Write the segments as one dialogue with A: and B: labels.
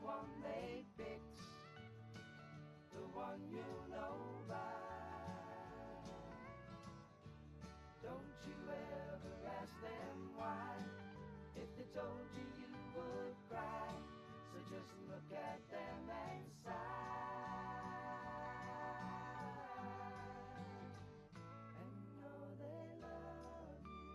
A: one they fix, the one you know by. Don't you ever ask them why. If they told you, you would cry. So just look at them and sigh, and know they love you.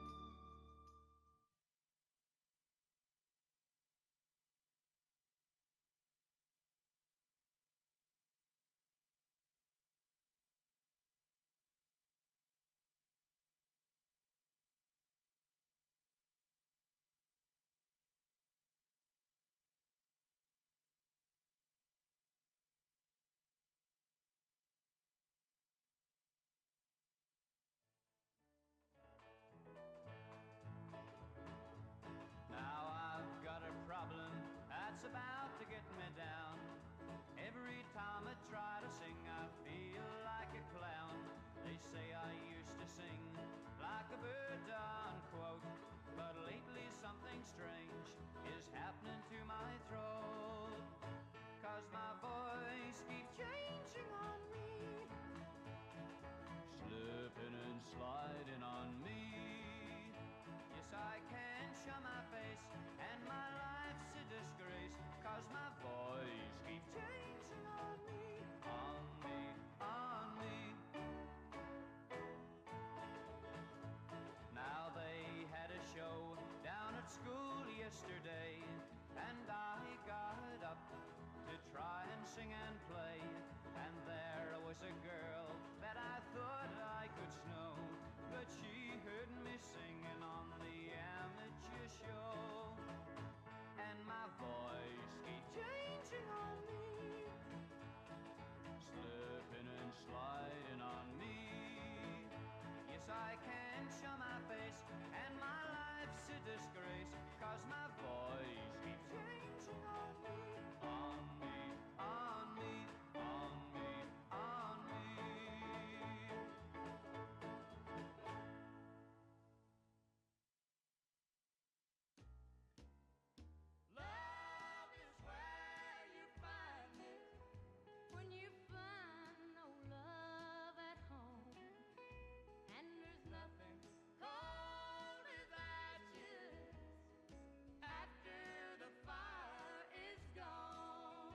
B: Now I've got a problem that's about to get me down. Every time I try to sing, I feel like a clown. They say I used to sing like a bird, unquote, but lately something strange is happening to my throat. 'Cause my voice keeps changing on me, slipping and sliding on me. Yes, I can't show my face, and my life's a disgrace, 'cause my voice keeps changing on me, on me, on me. Now they had a show down at school yesterday, and I got up to try and sing and play. And there was a girl that I thought I could snow, but she heard me singing on the amateur show. And my voice keeps changing on me, slipping and sliding on me. Yes, I can't show my face, and my life's a disgrace, 'cause my voice keeps changing on me, on me, on me, on me, on me. Love is where you find it when you find no love at home, and there's nothing cold as ashes after the fire is gone.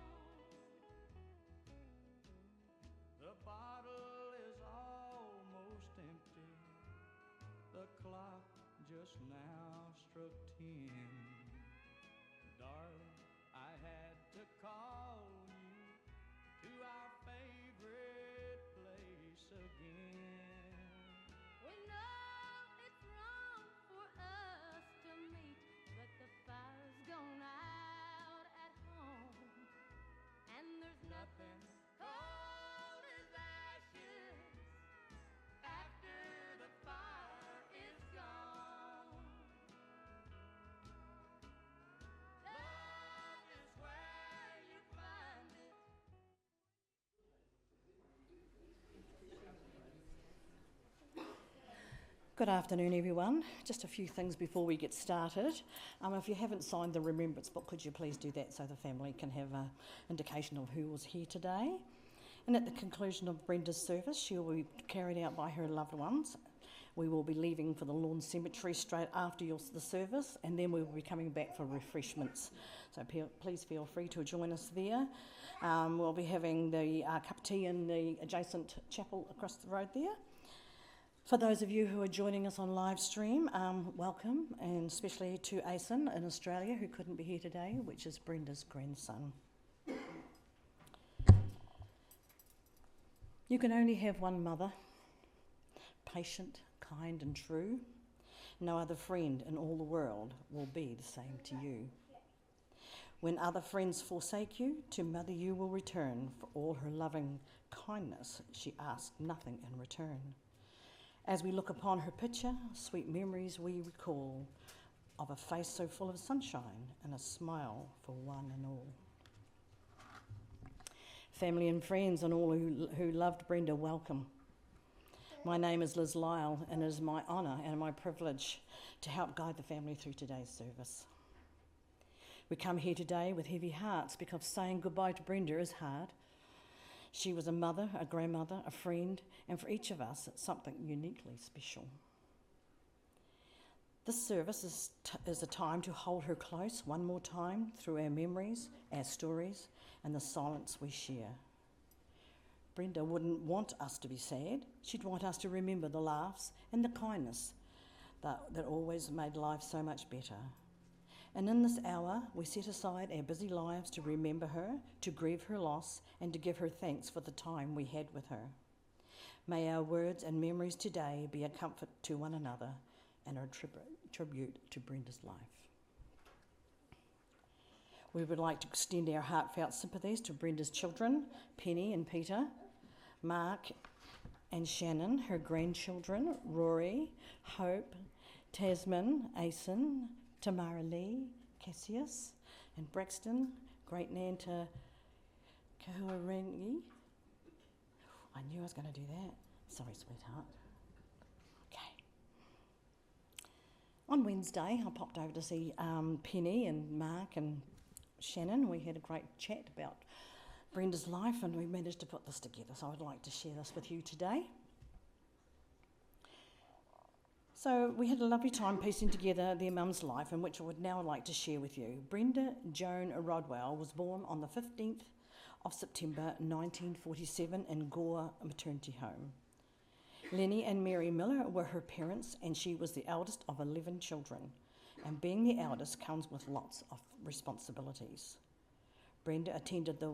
B: The bottle is almost empty, the clock just now struck 10. Darling, I had to call you to our favorite place again. We know it's wrong for us to meet, but the fire's gone out at home, and there's nothing cold as ashes after the fire is gone. Love is where you find it.
C: Good afternoon, everyone. Just a few things before we get started. If you haven't signed the remembrance book, could you please do that so the family can have an indication of who was here today? And at the conclusion of Brenda's service, she will be carried out by her loved ones. We will be leaving for the Lawn Cemetery straight after the service, and then we will be coming back for refreshments. So please feel free to join us there. We'll be having the cup of tea in the adjacent chapel across the road there. For those of you who are joining us on live stream, welcome, and especially to Asen in Australia, who couldn't be here today, which is Brenda's grandson. You can only have one mother, patient, kind and true. No other friend in all the world will be the same to you. When other friends forsake you, to mother you will return. For all her loving kindness, she asked nothing in return. As we look upon her picture, sweet memories we recall of a face so full of sunshine and a smile for one and all. Family and friends and all who loved Brenda, welcome. My name is Liz Lyle, and it is my honour and my privilege to help guide the family through today's service. We come here today with heavy hearts because saying goodbye to Brenda is hard. She was a mother, a grandmother, a friend, and for each of us, it's something uniquely special. This service is a time to hold her close one more time through our memories, our stories, and the silence we share. Brenda wouldn't want us to be sad. She'd want us to remember the laughs and the kindness that always made life so much better. And in this hour, we set aside our busy lives to remember her, to grieve her loss, and to give her thanks for the time we had with her. May our words and memories today be a comfort to one another and a tribute to Brenda's life. We would like to extend our heartfelt sympathies to Brenda's children, Penny and Peter, Mark and Shannon, her grandchildren, Rory, Hope, Tasman, Asen, Tamara Lee, Cassius, and Braxton, great-nan to Kahuarangi. I knew I was going to do that. Sorry, sweetheart. Okay. On Wednesday, I popped over to see Penny and Mark and Shannon. We had a great chat about Brenda's life and we managed to put this together, so I'd like to share this with you today. So we had a lovely time piecing together their mum's life, in which I would now like to share with you. Brenda Joan Rodwell was born on the 15th of September 1947 in Gore Maternity Home. Lenny and Mary Miller were her parents, and she was the eldest of 11 children. And being the eldest comes with lots of responsibilities. Brenda attended the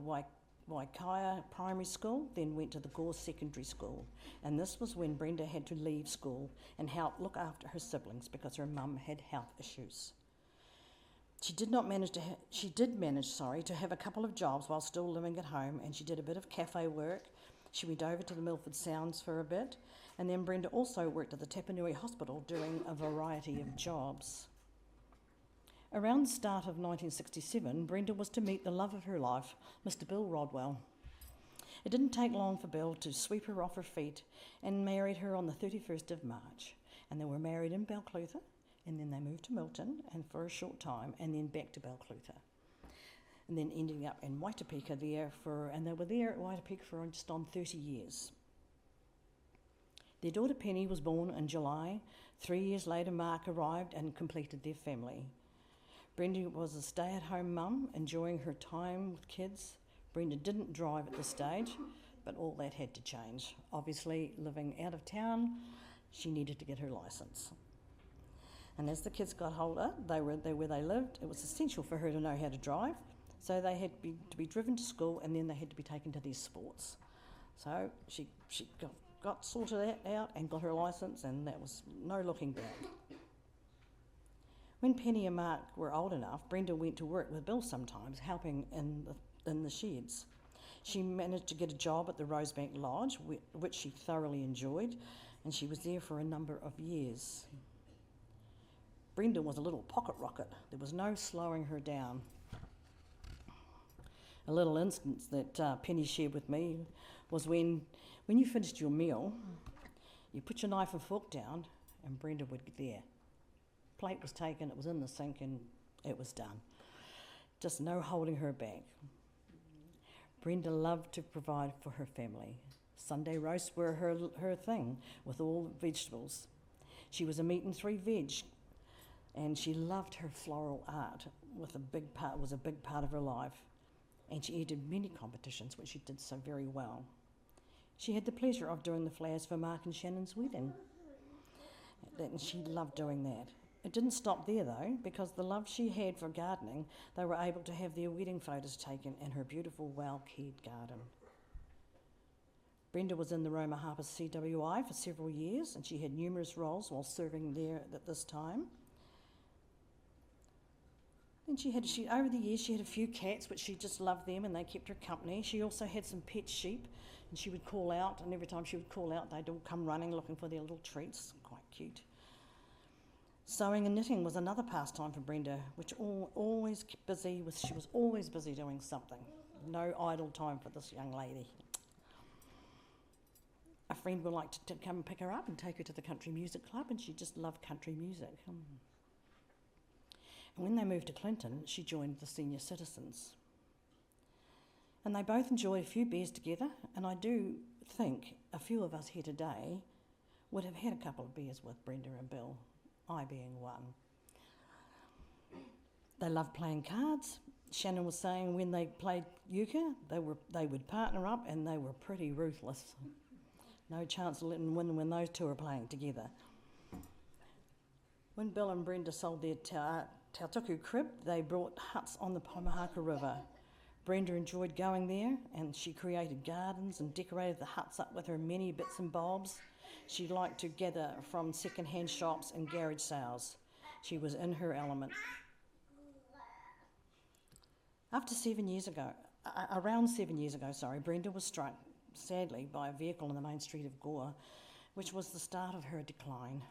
C: Waikaia Primary School, then went to the Gore Secondary School, and this was when Brenda had to leave school and help look after her siblings because her mum had health issues. She did manage to have a couple of jobs while still living at home, and she did a bit of cafe work. She went over to the Milford Sounds for a bit, and then Brenda also worked at the Tapanui Hospital doing a variety of jobs. Around the start of 1967, Brenda was to meet the love of her life, Mr. Bill Rodwell. It didn't take long for Bill to sweep her off her feet and married her on the 31st of March. And they were married in Balclutha, and then they moved to Milton and for a short time, and then back to Balclutha. And then ending up in Waitapeka and they were there at Waitapeka for just on 30 years. Their daughter Penny was born in July. 3 years later, Mark arrived and completed their family. Brenda was a stay-at-home mum, enjoying her time with kids. Brenda didn't drive at this stage, but all that had to change. Obviously, living out of town, she needed to get her licence. And as the kids got older, they were where they lived. It was essential for her to know how to drive, so they had to be driven to school, and then they had to be taken to these sports. So she got sorted that out and got her licence, and that was no looking back. When Penny and Mark were old enough, Brenda went to work with Bill sometimes, helping in the sheds. She managed to get a job at the Rosebank Lodge, which she thoroughly enjoyed, and she was there for a number of years. Brenda was a little pocket rocket. There was no slowing her down. A little instance that Penny shared with me was when you finished your meal, you put your knife and fork down, and Brenda would get there. Plate was taken, it was in the sink, and it was done. Just no holding her back. Brenda loved to provide for her family. Sunday roasts were her thing, with all vegetables. She was a meat and 3 veg, and she loved her floral art. Was a big part of her life, and she entered many competitions, which she did so very well. She had the pleasure of doing the flowers for Mark and Shannon's wedding, and she loved doing that. It didn't stop there though, because the love she had for gardening, they were able to have their wedding photos taken in her beautiful, well-cared garden. Brenda was in the Roma Harper CWI for several years, and she had numerous roles while serving there at this time. And over the years, she had a few cats, which she just loved them, and they kept her company. She also had some pet sheep, and she would call out, and every time she would call out, they'd all come running looking for their little treats. Quite cute. Sewing and knitting was another pastime for Brenda, which always kept busy. She was always busy doing something. No idle time for this young lady. A friend would like to come and pick her up and take her to the country music club, and she just loved country music. When they moved to Clinton, she joined the senior citizens. And they both enjoyed a few beers together, and I do think a few of us here today would have had a couple of beers with Brenda and Bill, I being one. They loved playing cards. Shannon was saying when they played euchre, they would partner up and they were pretty ruthless. No chance of letting them win when those two are playing together. When Bill and Brenda sold their Tautuku crib, they brought huts on the Pomahaka River. Brenda enjoyed going there, and she created gardens and decorated the huts up with her many bits and bobs. She liked to gather from second-hand shops and garage sales. She was in her element. Around 7 years ago, Brenda was struck, sadly, by a vehicle on the main street of Gore, which was the start of her decline.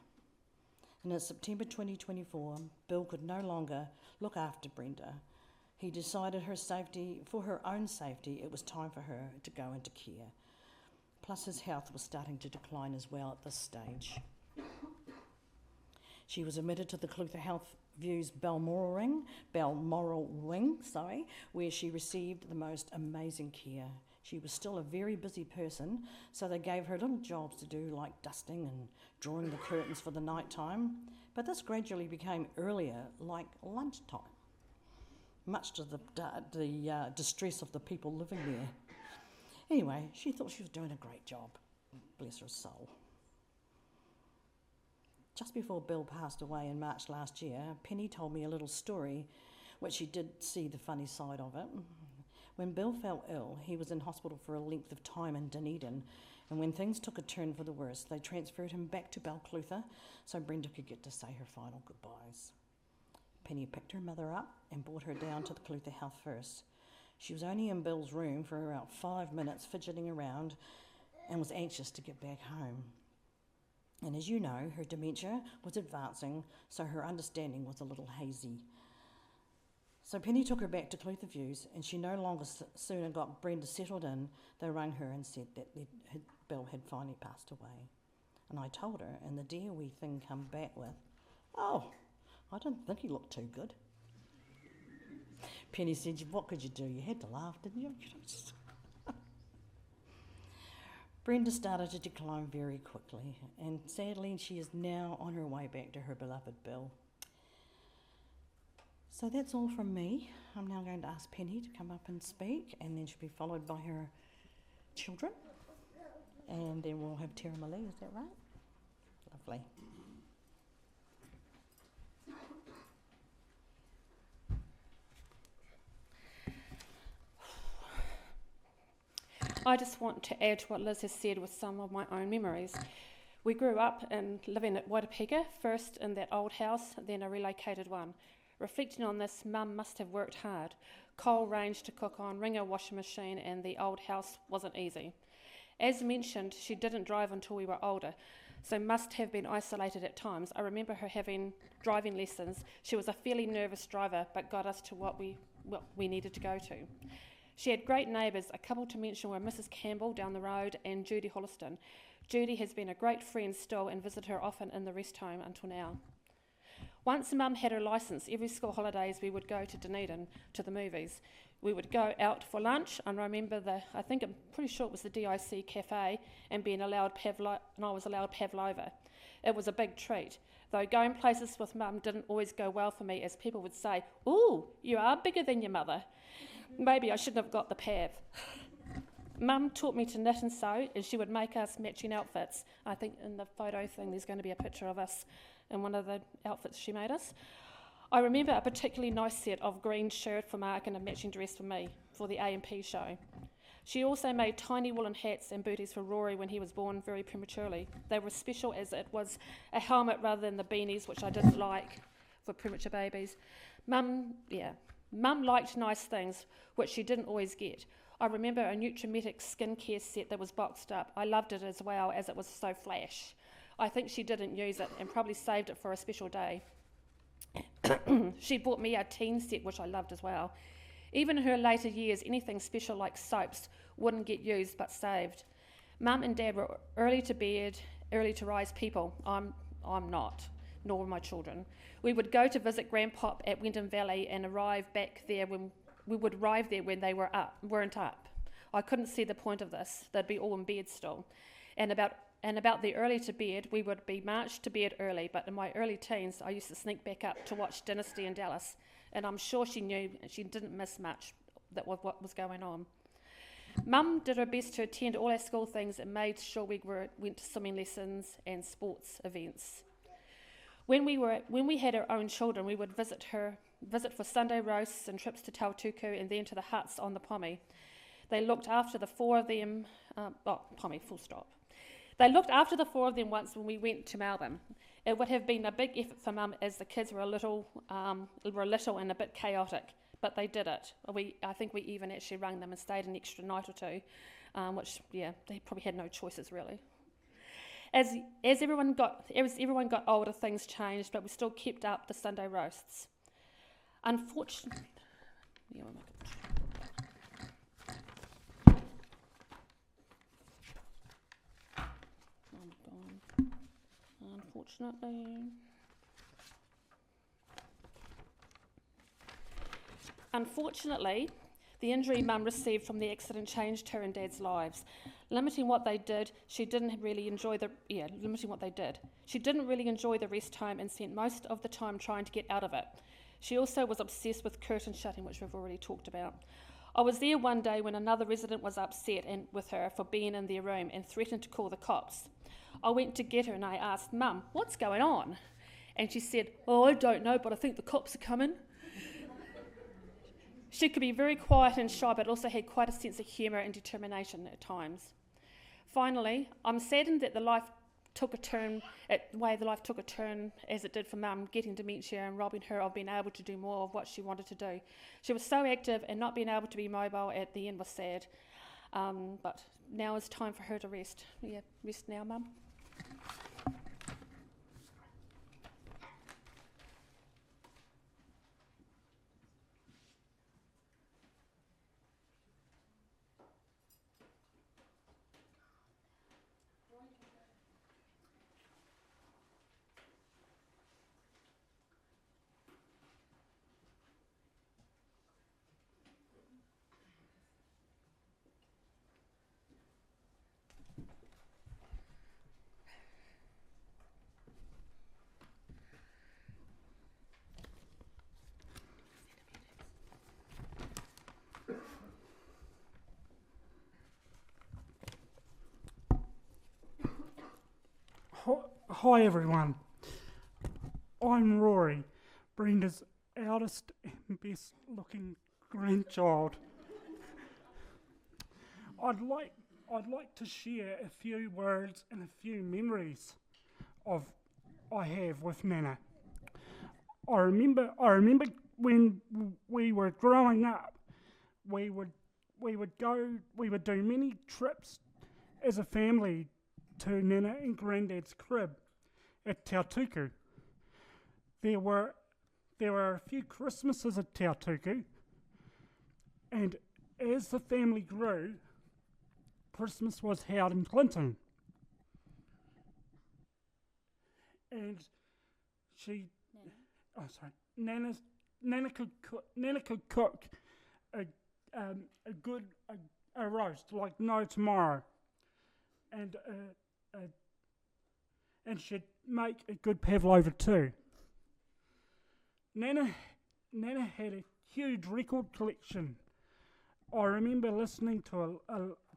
C: And in September 2024, Bill could no longer look after Brenda. He decided for her own safety, it was time for her to go into care. Plus his health was starting to decline as well at this stage. She was admitted to the Clutha Health View's Balmoral Wing, where she received the most amazing care. She was still a very busy person, so they gave her little jobs to do like dusting and drawing the curtains for the night time, but this gradually became earlier, like lunchtime, much to the distress of the people living there. Anyway, she thought she was doing a great job, bless her soul. Just before Bill passed away in March last year, Penny told me a little story, which she did see the funny side of it. When Bill fell ill, he was in hospital for a length of time in Dunedin, and when things took a turn for the worse, they transferred him back to Balclutha so Brenda could get to say her final goodbyes. Penny picked her mother up and brought her down to the Clutha Health first. She was only in Bill's room for about 5 minutes, fidgeting around, and was anxious to get back home. And as you know, her dementia was advancing, so her understanding was a little hazy. So Penny took her back to Clutha Views, and she no longer sooner got Brenda settled in, they rang her and said that Bill had finally passed away. And I told her, and the dear wee thing come back with, "Oh, I didn't think he looked too good." Penny said, "What could you do? You had to laugh, didn't you?" Brenda started to decline very quickly, and sadly she is now on her way back to her beloved Bill. So that's all from me. I'm now going to ask Penny to come up and speak, and then she'll be followed by her children, and then we'll have Tara Malee, is that right? Lovely.
D: I just want to add to what Liz has said with some of my own memories. We grew up and living at Waitapeka, first in that old house, then a relocated one. Reflecting on this, Mum must have worked hard. Coal range to cook on, Ringer washing machine, and the old house wasn't easy. As mentioned, she didn't drive until we were older, so must have been isolated at times. I remember her having driving lessons. She was a fairly nervous driver, but got us to what we needed to go to. She had great neighbours. A couple to mention were Mrs. Campbell down the road and Judy Holliston. Judy has been a great friend still and visit her often in the rest home until now. Once Mum had her licence, every school holidays we would go to Dunedin to the movies. We would go out for lunch, and I remember I'm pretty sure it was the DIC cafe, and I was allowed pavlova. It was a big treat, though going places with Mum didn't always go well for me, as people would say, "Ooh, you are bigger than your mother." Maybe I shouldn't have got the pav. Mum taught me to knit and sew, and she would make us matching outfits. I think in the photo thing there's going to be a picture of us in one of the outfits she made us. I remember a particularly nice set of green shirt for Mark and a matching dress for me for the A&P show. She also made tiny woolen hats and booties for Rory when he was born very prematurely. They were special as it was a helmet rather than the beanies, which I didn't like for premature babies. Mum liked nice things, which she didn't always get. I remember a Nutrimetic skincare set that was boxed up. I loved it as well, as it was so flash. I think she didn't use it and probably saved it for a special day. She bought me a teen set, which I loved as well. Even in her later years, anything special like soaps wouldn't get used but saved. Mum and Dad were early to bed, early to rise people. I'm not. nor my children. We would go to visit Grandpop at Wyndham Valley and arrive there when they weren't up. I couldn't see the point of this. They'd be all in bed still. And about the early to bed, we would be marched to bed early, but in my early teens, I used to sneak back up to watch Dynasty in Dallas, and I'm sure she knew she didn't miss much that was what was going on. Mum did her best to attend all our school things and made sure we went to swimming lessons and sports events. When we had our own children, we would visit for Sunday roasts and trips to Tautuku and then to the huts on the Pommy. They looked after the four of them, Pommy, full stop. They looked after the four of them once when we went to Melbourne. It would have been a big effort for Mum as the kids were little and a bit chaotic, but they did it. I think we even actually rang them and stayed an extra night or two, which, yeah, they probably had no choices really. As everyone got older, things changed, but we still kept up the Sunday roasts. Unfortunately, Unfortunately, the injury Mum received from the accident changed her and Dad's lives. Limiting what they did, she didn't really enjoy the rest time and spent most of the time trying to get out of it. She also was obsessed with curtain shutting, which we've already talked about. I was there one day when another resident was upset with her for being in their room and threatened to call the cops. I went to get her and I asked, "Mum, what's going on?" And she said, "Oh, I don't know, but I think the cops are coming." She could be very quiet and shy, but also had quite a sense of humour and determination at times. Finally, I'm saddened that the way life took a turn as it did for Mum, getting dementia and robbing her of being able to do more of what she wanted to do. She was so active, and not being able to be mobile at the end was sad. But now is time for her to rest. Yeah, rest now, Mum.
E: Hi everyone, I'm Rory, Brenda's eldest and best looking grandchild. I'd like to share a few words and a few memories I have with Nana. I remember when we were growing up, we would do many trips as a family to Nana and Grandad's crib at Tautuku. There were a few Christmases at Tautuku, and as the family grew, Christmas was held in Clinton. And Nana could cook a roast like no tomorrow, and she'd make a good pavlova too. Nana had a huge record collection. I remember listening to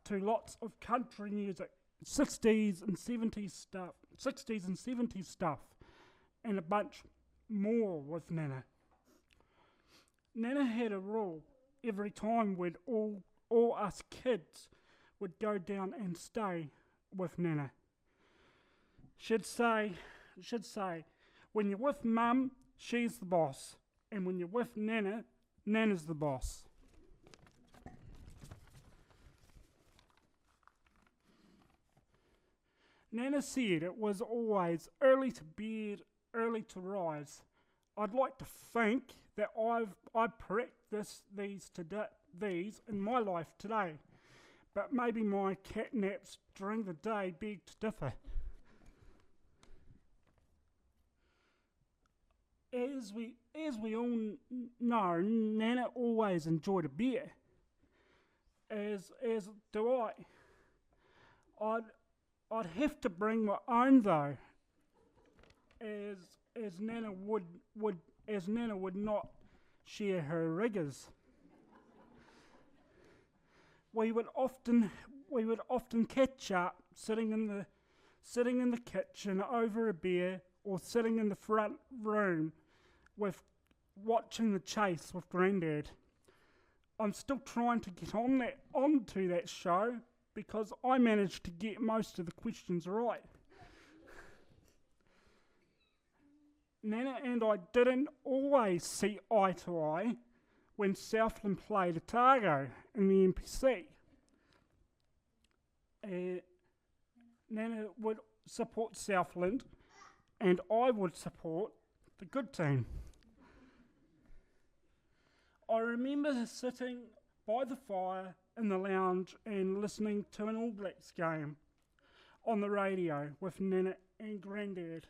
E: lots of country music, 60s and 70s stuff, and a bunch more with Nana. Nana had a rule every time we'd all us kids would go down and stay with Nana. She'd say, when you're with Mum, she's the boss, and when you're with Nana, Nana's the boss. Nana said it was always early to bed, early to rise. I'd like to think that I've practiced these in my life today, but maybe my cat naps during the day beg to differ. as we all know, Nana always enjoyed a beer, as do I. I'd have to bring my own though, as Nana would not share her rigours. We would often catch up sitting in the kitchen over a beer, or sitting in the front room watching the chase with Grandad. I'm still trying to get onto that show because I managed to get most of the questions right. Nana and I didn't always see eye to eye when Southland played Otago in the NPC. Nana would support Southland and I would support the good team. I remember sitting by the fire in the lounge and listening to an All Blacks game on the radio with Nana and Grandad.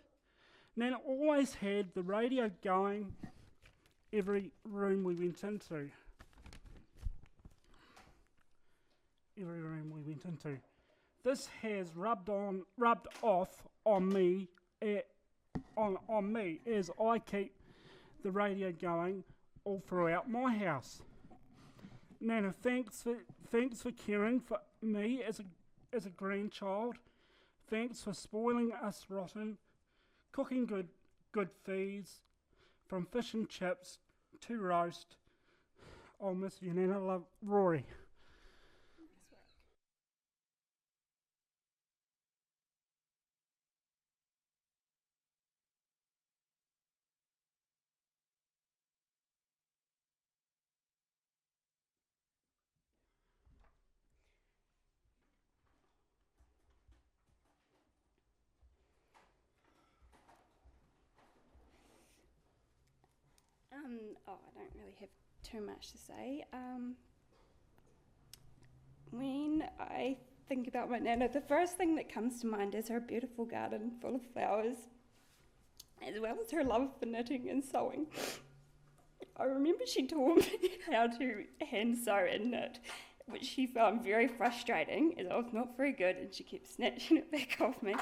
E: Nana always had the radio going every room we went into. This has rubbed off on me as I keep the radio going all throughout my house. Nana, thanks for caring for me as a grandchild. Thanks for spoiling us rotten, cooking good feeds, from fish and chips to roast. I'll miss you, Nana. Love, Rory.
F: I don't really have too much to say. When I think about my Nana, the first thing that comes to mind is her beautiful garden full of flowers, as well as her love for knitting and sewing. I remember she taught me how to hand sew and knit, which she found very frustrating, as I was not very good and she kept snatching it back off me,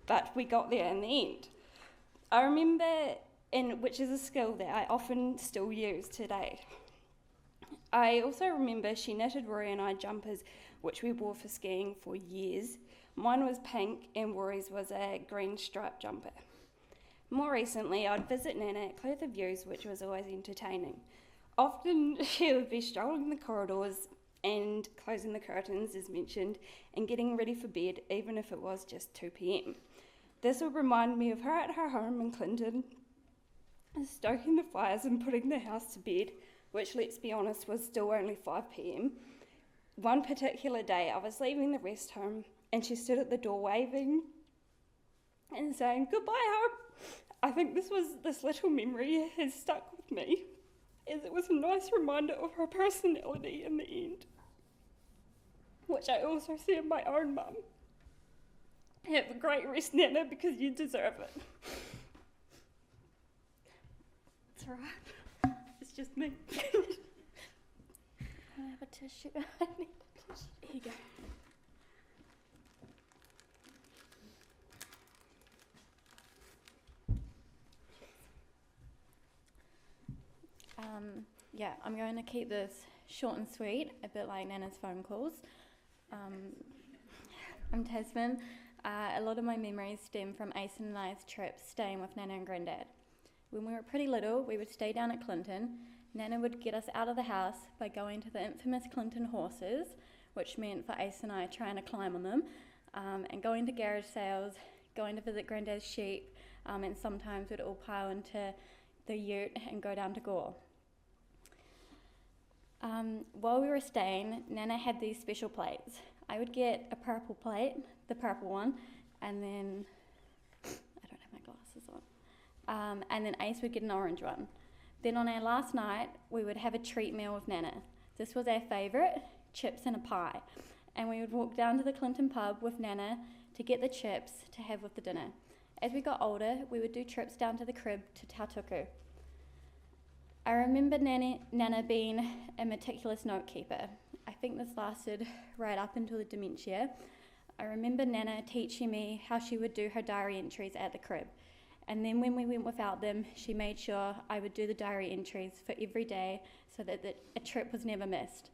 F: but we got there in the end. I remember, which is a skill that I often still use today. I also remember she knitted Rory and I jumpers, which we wore for skiing for years. Mine was pink and Rory's was a green striped jumper. More recently, I'd visit Nana at Clear the Views, which was always entertaining. Often she would be strolling the corridors and closing the curtains, as mentioned, and getting ready for bed, even if it was just 2 p.m. This would remind me of her at her home in Clinton, stoking the fires and putting the house to bed, which, let's be honest, was still only 5 p.m. One particular day, I was leaving the rest home, and she stood at the door waving and saying, "Goodbye, home." I think this little memory has stuck with me, as it was a nice reminder of her personality in the end, which I also see in my own mum. Have a great rest, Nana, because you deserve it. It's alright. It's just me. Can I have a tissue? I need a tissue. Here you go. I'm going to keep this short and sweet, a bit like Nana's phone calls. I'm Tasman. A lot of my memories stem from Ace and I's trips staying with Nana and Grandad. When we were pretty little, we would stay down at Clinton. Nana would get us out of the house by going to the infamous Clinton horses, which meant for Ace and I trying to climb on them, and going to garage sales, going to visit Grandad's sheep, and sometimes we'd all pile into the ute and go down to Gore. While we were staying, Nana had these special plates. I would get a purple plate, the purple one, and then, I don't have my glasses on, and then Ace would get an orange one. Then on our last night, we would have a treat meal with Nana. This was our favourite, chips and a pie. And we would walk down to the Clinton pub with Nana to get the chips to have with the dinner.
G: As we got older, we would do trips down to the crib to Tautuku. I remember Nana being a meticulous note keeper. I think this lasted right up until the dementia. I remember Nana teaching me how she would do her diary entries at the crib. And then when we went without them, she made sure I would do the diary entries for every day so that a trip was never missed.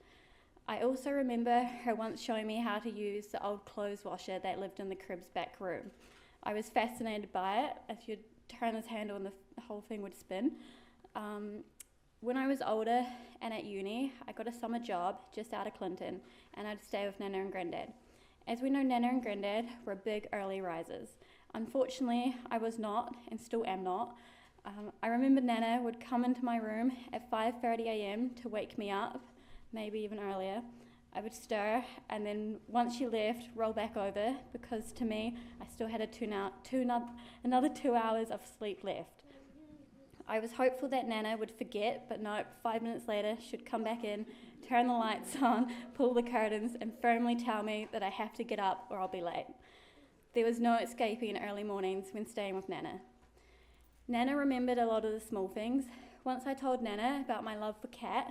G: I also remember her once showing me how to use the old clothes washer that lived in the crib's back room. I was fascinated by it. If you'd turn this handle and the whole thing would spin. When I was older and at uni, I got a summer job just out of Clinton, and I'd stay with Nana and Granddad. As we know, Nana and Granddad were big early risers. Unfortunately, I was not, and still am not. I remember Nana would come into my room at 5:30 a.m. to wake me up, maybe even earlier. I would stir, and then once she left, roll back over, because to me, I still had another 2 hours of sleep left. I was hopeful that Nana would forget, but no, 5 minutes later, she'd come back in, turn the lights on, pull the curtains, and firmly tell me that I have to get up or I'll be late. There was no escaping early mornings when staying with Nana. Nana remembered a lot of the small things. Once I told Nana about my love for cats.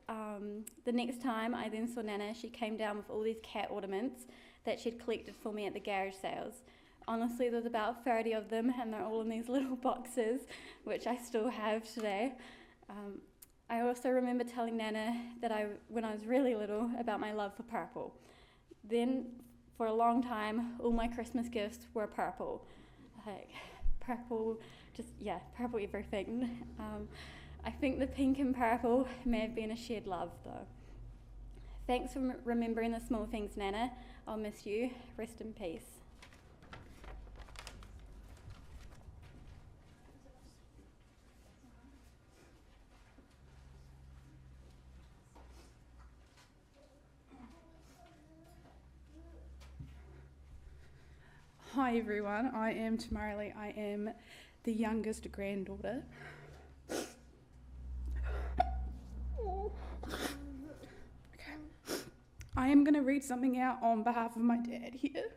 G: The next time I then saw Nana, she came down with all these cat ornaments that she'd collected for me at the garage sales. Honestly, there's about 30 of them, and they're all in these little boxes, which I still have today. I also remember telling Nana that when I was really little, about my love for purple. Then, for a long time, all my Christmas gifts were purple. Like, purple, purple everything. I think the pink and purple may have been a shared love, though. Thanks for remembering the small things, Nana. I'll miss you. Rest in peace.
H: Hi everyone, I am Tamarali. I am the youngest granddaughter. Okay. I am going to read something out on behalf of my dad here.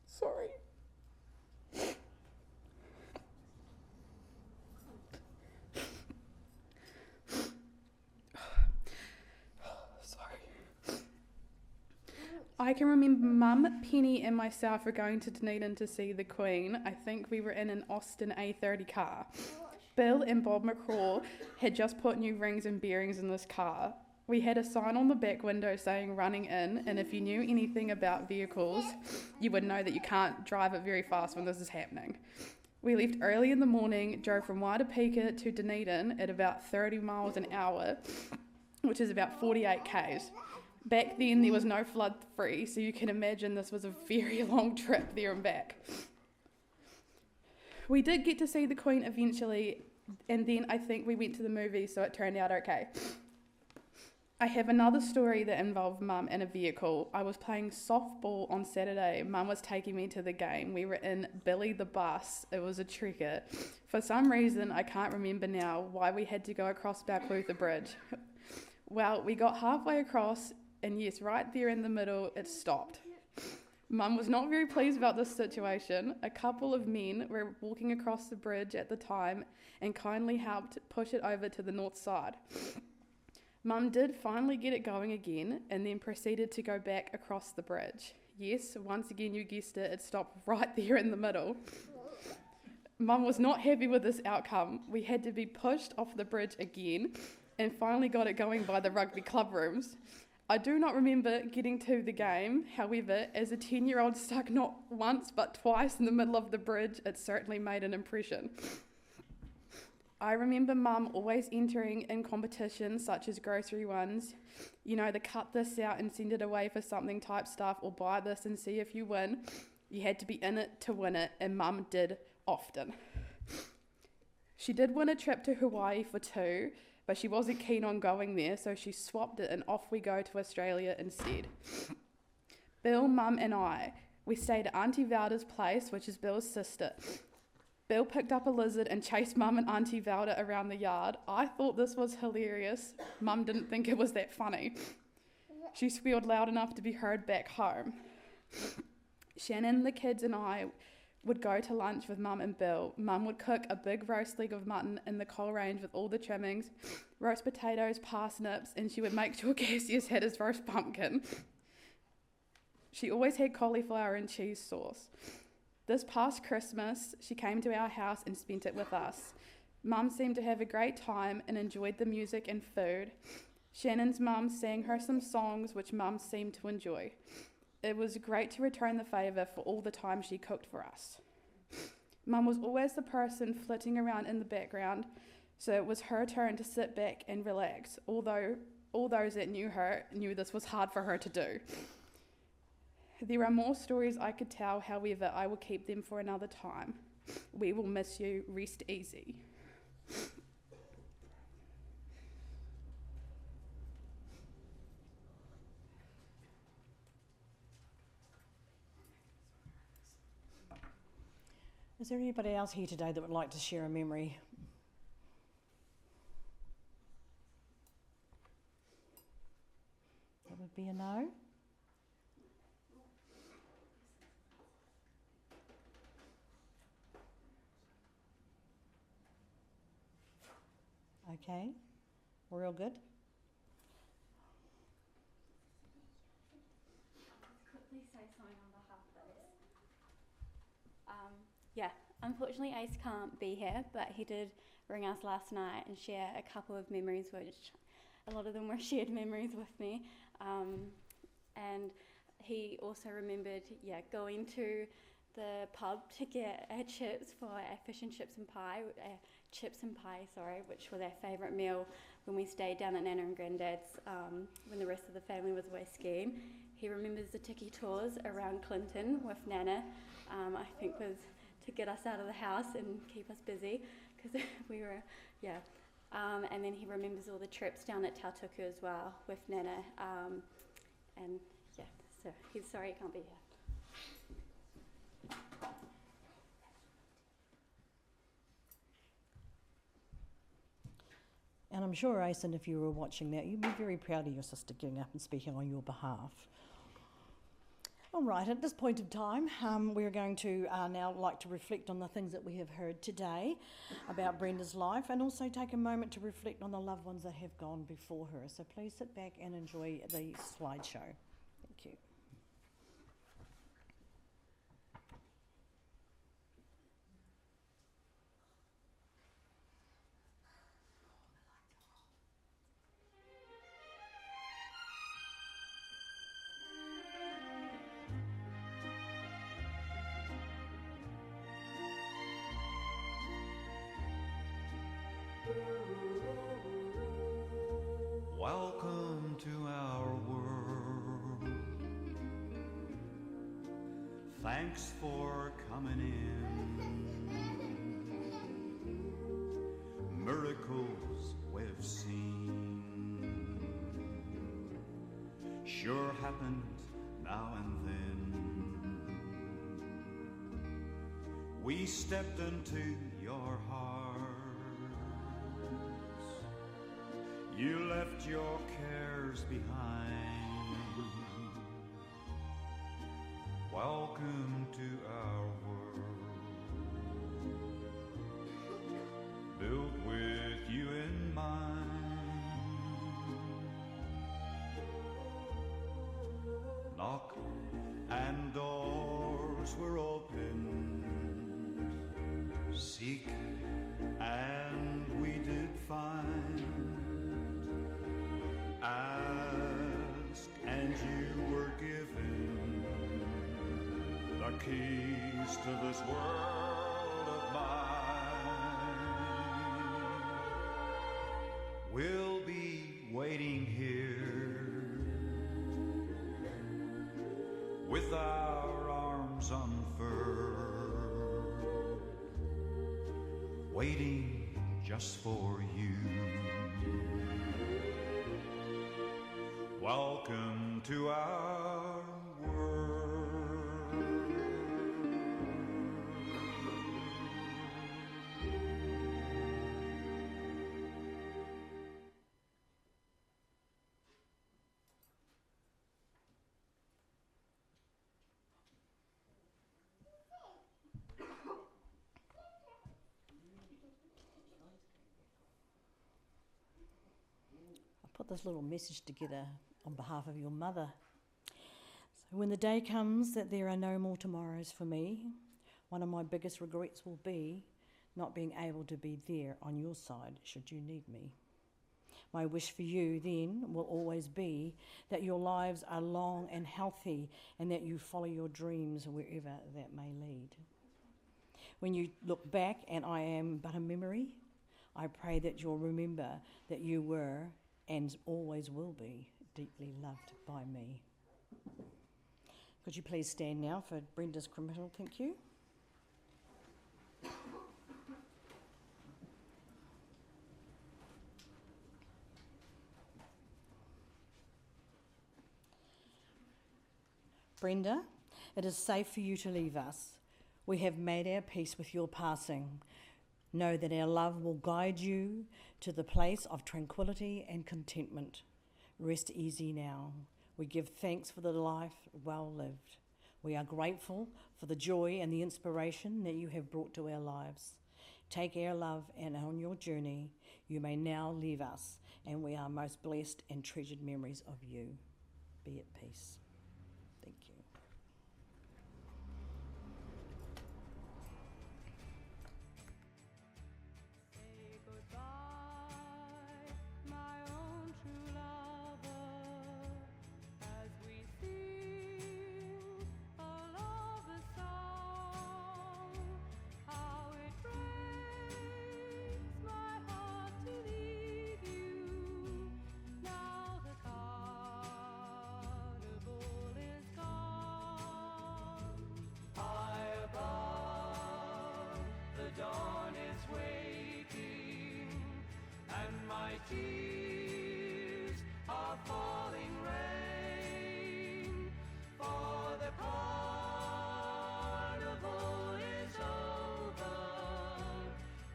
H: Sorry. I can remember Mum, Penny and myself were going to Dunedin to see the Queen. I think we were in an Austin A30 car. Bill and Bob McCraw had just put new rings and bearings in this car. We had a sign on the back window saying running in, and if you knew anything about vehicles, you would know that you can't drive it very fast when this is happening. We left early in the morning, drove from Waitapeka to Dunedin at about 30 miles an hour, which is about 48 k's. Back then there was no flood free, so you can imagine this was a very long trip there and back. We did get to see the Queen eventually, and then I think we went to the movies, so it turned out okay. I have another story that involved Mum and a vehicle. I was playing softball on Saturday. Mum was taking me to the game. We were in Billy the Bus. It was a trekker. For some reason, I can't remember now why we had to go across Balclutha Bridge. Well, we got halfway across, and yes, right there in the middle, it stopped. Mum was not very pleased about this situation. A couple of men were walking across the bridge at the time and kindly helped push it over to the north side. Mum did finally get it going again and then proceeded to go back across the bridge. Yes, once again you guessed it, it stopped right there in the middle. Mum was not happy with this outcome. We had to be pushed off the bridge again and finally got it going by the rugby club rooms. I do not remember getting to the game. However, as a 10-year-old stuck not once but twice in the middle of the bridge, it certainly made an impression. I remember Mum always entering in competitions such as grocery ones. You know, the cut this out and send it away for something type stuff, or buy this and see if you win. You had to be in it to win it, and Mum did often. She did win a trip to Hawaii for 2, but she wasn't keen on going there, so she swapped it and off we go to Australia instead. Bill, Mum and I, we stayed at Auntie Valda's place, which is Bill's sister. Bill picked up a lizard and chased Mum and Auntie Valda around the yard. I thought this was hilarious. Mum didn't think it was that funny. She squealed loud enough to be heard back home. Shannon, the kids, and I would go to lunch with Mum and Bill. Mum would cook a big roast leg of mutton in the coal range with all the trimmings, roast potatoes, parsnips, and she would make sure Cassius had his roast pumpkin. She always had cauliflower and cheese sauce. This past Christmas, she came to our house and spent it with us. Mum seemed to have a great time and enjoyed the music and food. Shannon's mum sang her some songs which Mum seemed to enjoy. It was great to return the favour for all the time she cooked for us. Mum was always the person flitting around in the background, so it was her turn to sit back and relax, although all those that knew her knew this was hard for her to do. There are more stories I could tell, however, I will keep them for another time. We will miss you. Rest easy.
C: Is there anybody else here today that would like to share a memory? That would be a no. Okay, we're all good.
G: Quickly say something on behalf of Ace. Yeah, unfortunately Ace can't be here, but he did ring us last night and share a couple of memories, which a lot of them were shared memories with me. And he also remembered, going to the pub to get chips for our fish and chips and pie, which was our favourite meal when we stayed down at Nana and Granddad's when the rest of the family was away skiing. He remembers the tiki tours around Clinton with Nana, I think was to get us out of the house and keep us busy because we were, and then he remembers all the trips down at Tautuku as well with Nana, so he's sorry he can't be here.
C: And I'm sure, Aisen, if you were watching that, you'd be very proud of your sister getting up and speaking on your behalf. All right, at this point in time, we're going to now like to reflect on the things that we have heard today about Brenda's life and also take a moment to reflect on the loved ones that have gone before her. So please sit back and enjoy the slideshow. Thank you.
I: Welcome to our world. Thanks for coming in. Miracles we've seen sure happened now and then. We stepped into your heart. You left your cares behind. Welcome to our world, built with you in mind. Knock and doors were opened. Seek and we did find. Ask and you were given the keys to this world of mine. We'll be waiting here with our arms unfurled, waiting just for you. Welcome to our world.
C: put this little message together on behalf of your mother. So when the day comes that there are no more tomorrows for me, one of my biggest regrets will be not being able to be there on your side should you need me. My wish for you then will always be that your lives are long and healthy and that you follow your dreams wherever that may lead. When you look back and I am but a memory, I pray that you'll remember that you were and always will be deeply loved by me. Could you please stand now for Brenda's committal? Thank you. Brenda, it is safe for you to leave us. We have made our peace with your passing. Know that our love will guide you to the place of tranquility and contentment. Rest easy now. We give thanks for the life well lived. We are grateful for the joy and the inspiration that you have brought to our lives. Take our love, and on your journey, you may now leave us, and we are most blessed and treasured memories of you. Be at peace. Thank you.
J: Say goodbye, my own true lover, as we sing a lover's song. How it breaks my heart to leave you. Now the carnival is gone. High above, the dawn is waking, and my tears are falling rain. For the carnival is over,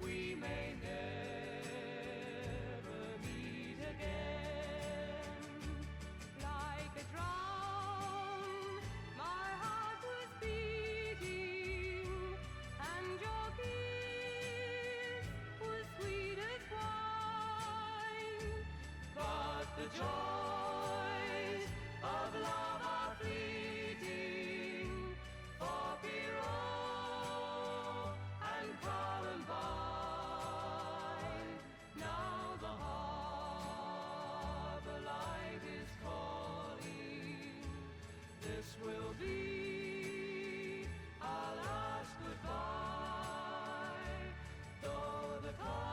J: we may never meet again. Like a drum, my heart was beating, and your kiss was sweet as wine. But the joys of love are fleeting, for Pierrot and Columbine. Now the harbor light is calling. This will be our last goodbye. Though the carnival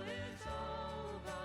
J: is over,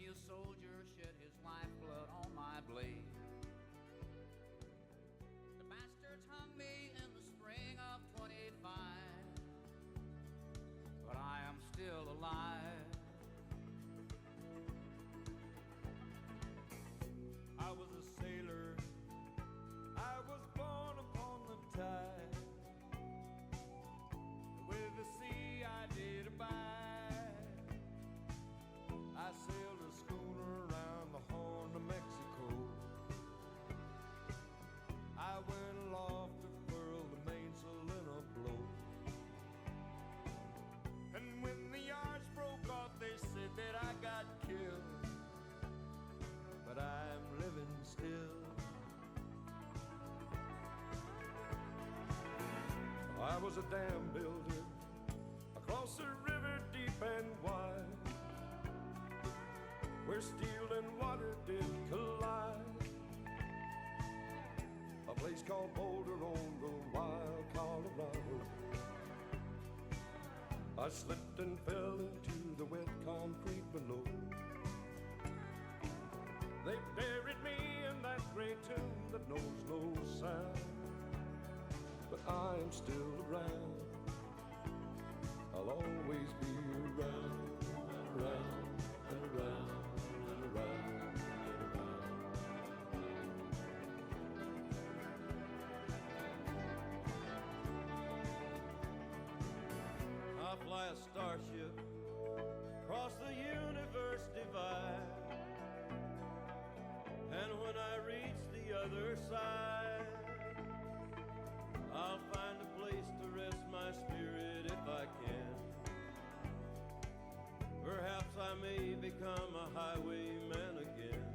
K: Many a soldier shed his lifeblood on my blade. The bastards hung me in the spring of 25, but I am still alive.
L: I was a sailor, I was born upon the tide. With the sea I did abide. I sailed a schooner around the Horn of Mexico. I went aloft to furl the mainsail in a blow. And when the yards broke off, they said that I got killed. But I'm living still. I was a dam builder across a river deep and wide, where steel and water did collide. A place called Boulder on the wild Colorado. I slipped and fell into the wet concrete below. They buried me in that gray tomb that knows no sound. But I am still around. I'll always be around, around, and around, and around, and around. I fly a starship across the universe divide. And when I reach the other side, I'll find a place to rest my spirit if I can. Perhaps I may become a highwayman again.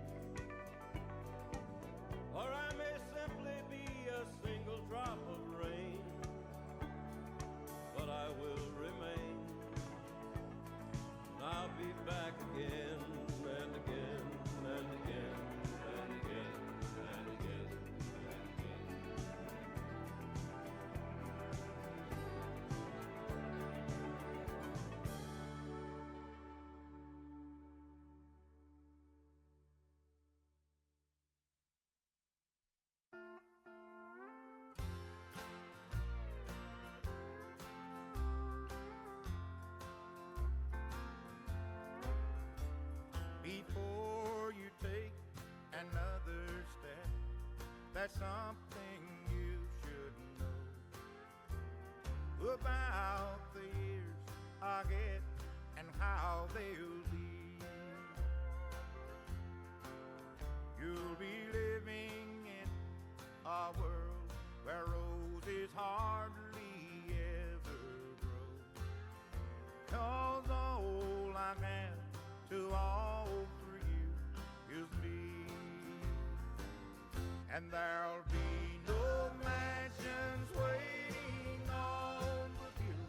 L: Or I may simply be a single drop of rain. But I will remain. I'll be back again and again and again.
M: Before you take another step, that's something you should know about the years ahead and how they'll be. You'll be living in a world where roses hardly ever grow. 'Cause all I have to offer you is me. And there'll be no mansions waiting on the hill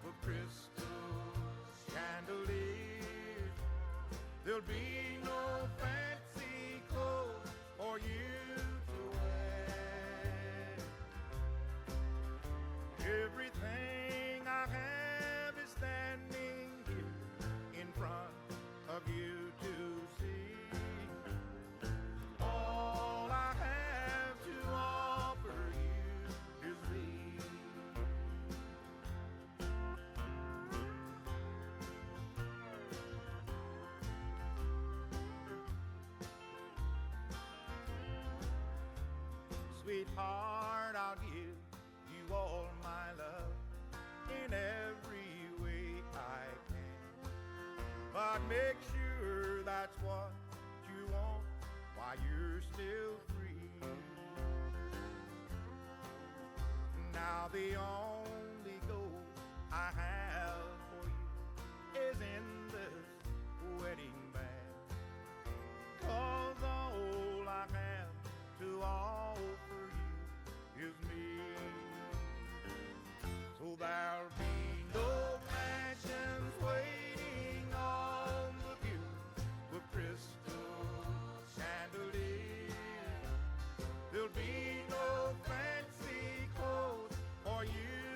M: with crystal chandeliers. There'll be no fancy clothes for you to wear. Everything I have is standing here in front of you to see. All I have to offer you is me. Sweetheart, I'll give you all my love in every way I can. But make sure that's what you want while you're still free. Now the only goal I have for you is in this wedding band. 'Cause all I have to offer you is me. So there'll be no mansions waiting on the view with crystal chandeliers. There'll be no fancy clothes for you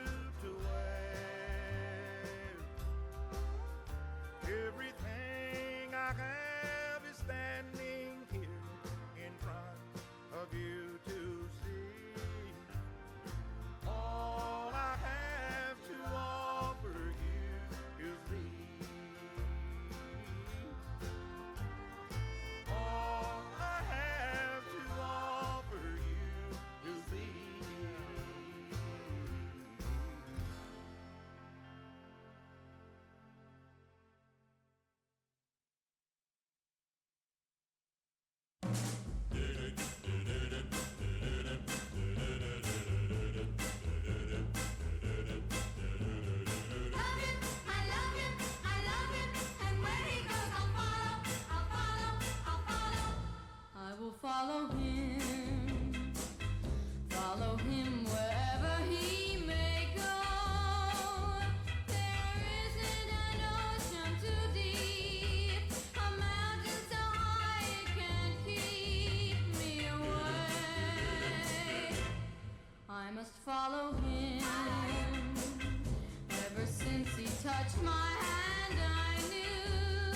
N: touched my hand, I knew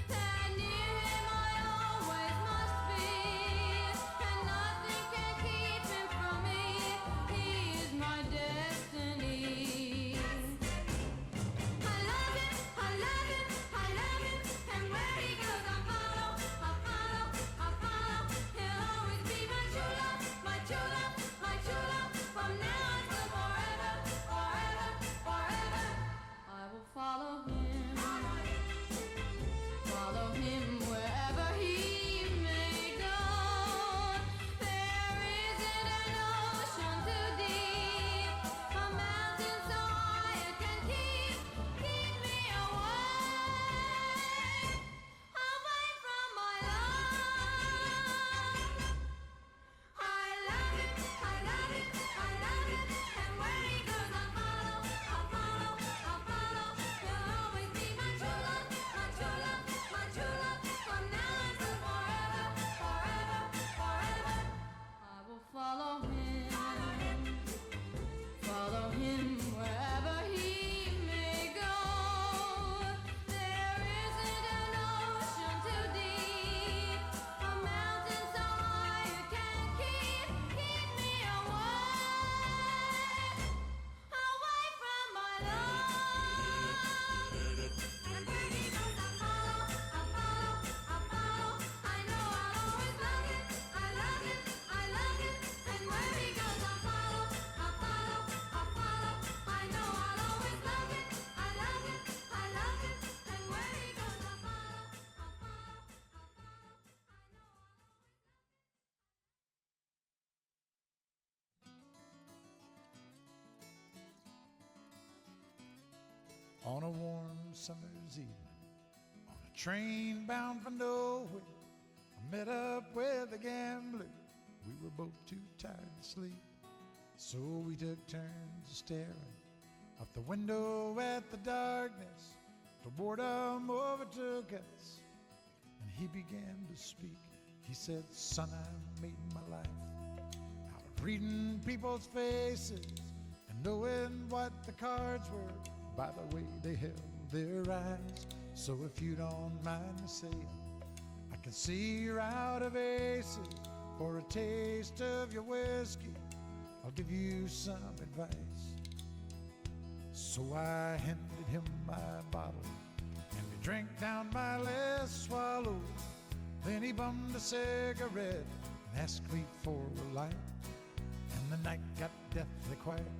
N: that near him I always must be, and nothing can keep him from me. He is my destiny. I love him, I love him, I love him, and where he goes I follow, I follow, I follow. He'll always be my true love, my true love, my true love, from now until forever, forever, forever. I will follow him wherever he may go. There isn't an ocean too deep, a mountain so high it can keep me away from my love. I love him, I love him, I love him, and where he goes I follow, I follow, I follow. He'll always be my true love, my true love, my true love, from now until forever, forever, forever. I will follow him wherever he may go. There isn't an ocean too deep, a mountain so high it can keep me away from my love. And where he goes I follow, I follow, I follow. I know I'll always love him, I love him, I love him, and where he goes I follow, I follow, I follow. I know I'll always love him, I love him, I love him, and where he goes I follow, I follow, I follow.
O: On a warm summer's evening, on a train bound for nowhere, I met up with a gambler. We were both too tired to sleep, so we took turns staring out the window at the darkness till boredom overtook us, and he began to speak. He said, "Son, I made my life out of reading people's faces and knowing what the cards were by the way they held their eyes. So if you don't mind me saying, I can see you're out of aces. For a taste of your whiskey, I'll give you some advice." So I handed him my bottle, and he drank down my last swallow. Then he bummed a cigarette and asked me for a light, and the night got deathly quiet.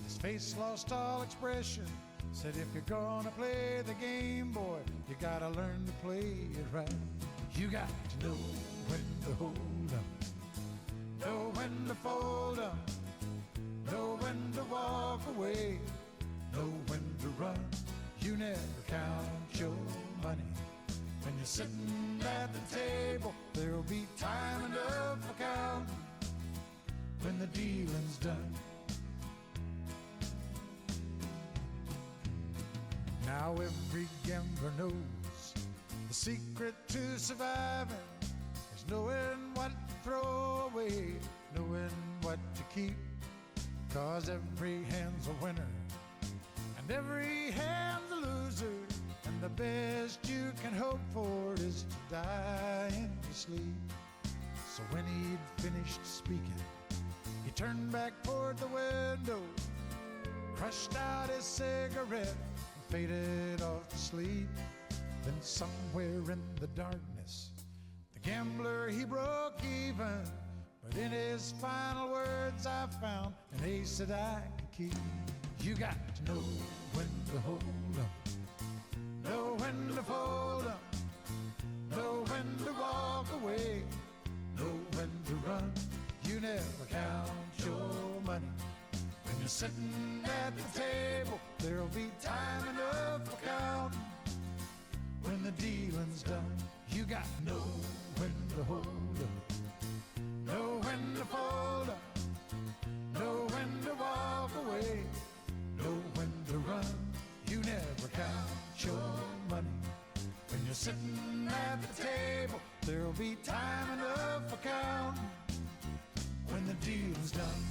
O: His face lost all expression. Said, "If you're gonna play the game, boy, you gotta learn to play it right. You got to know when to hold 'em, know when to fold 'em, know when to walk away, know when to run. You never count your money when you're sitting at the table. There'll be time enough for counting when the dealing's done." Now every gambler knows the secret to surviving is knowing what to throw away, knowing what to keep. 'Cause every hand's a winner and every hand's a loser, and the best you can hope for is to die in your sleep. So when he'd finished speaking, he turned back toward the window, crushed out his cigarette, faded off to sleep. Then somewhere in the darkness, the gambler, he broke even. But in his final words, I found an ace that I could keep. You got to know when to hold 'em, know when to fold 'em, know when to walk away, know when to run. You never count your money when you're sitting at the table. There'll be time enough for counting when the dealing's done. You got to know when to hold 'em, know when to fold 'em, know when to walk away, know when to run. You never count your money when you're sitting at the table. There'll be time enough for counting when the deal's done.